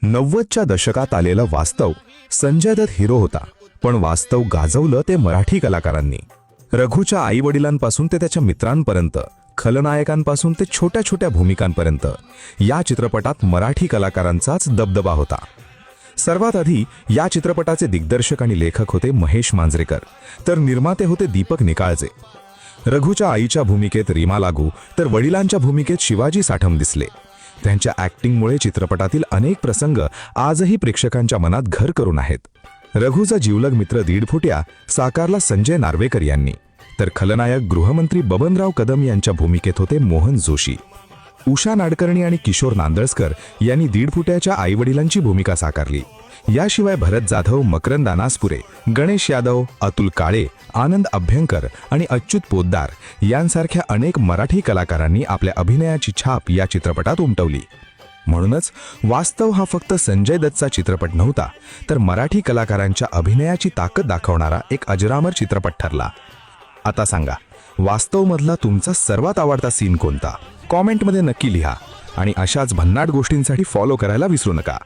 90च्या दशकात आलेलं वास्तव. संजय दत्त हिरो होता, पण वास्तव गाजवलं ते मराठी कलाकारांनी. रघुच्या आईवडिलांपासून ते त्याच्या मित्रांपर्यंत, खलनायकांपासून ते छोट्या छोट्या भूमिकांपर्यंत या चित्रपटात मराठी कलाकारांचाच दबदबा होता. सर्वात आधी या चित्रपटाचे दिग्दर्शक आणि लेखक होते महेश मांजरेकर, तर निर्माते होते दीपक निकाळजे. रघुच्या आईच्या भूमिकेत रीमा लागू, तर वडिलांच्या भूमिकेत शिवाजी साठम दिसले. त्यांच्या ॲक्टिंगमुळे चित्रपटातील अनेक प्रसंग आजही प्रेक्षकांच्या मनात घर करून आहेत. रघुचा जिवलग मित्र दीडफुट्या साकारला संजय नार्वेकर यांनी, तर खलनायक गृहमंत्री बबनराव कदम यांच्या भूमिकेत होते मोहन जोशी. उषा नाडकर्णी आणि किशोर नांदळस्कर यांनी दीडफुट्याच्या आईवडिलांची भूमिका साकारली. याशिवाय भरत जाधव, मकरंद अनासपुरे, गणेश यादव, अतुल काळे, आनंद अभ्यंकर आणि अच्युत पोद्दार यांसारख्या अनेक मराठी कलाकारांनी आपल्या अभिनयाची छाप या चित्रपटात उमटवली. म्हणूनच वास्तव हा फक्त संजय दत्तचा चित्रपट नव्हता, तर मराठी कलाकारांच्या अभिनयाची ताकद दाखवणारा एक अजरामर चित्रपट ठरला. आता सांगा, वास्तवमधला तुमचा सर्वात आवडता सीन कोणता? कॉमेंटमध्ये नक्की लिहा आणि अशाच भन्नाट गोष्टींसाठी फॉलो करायला विसरू नका.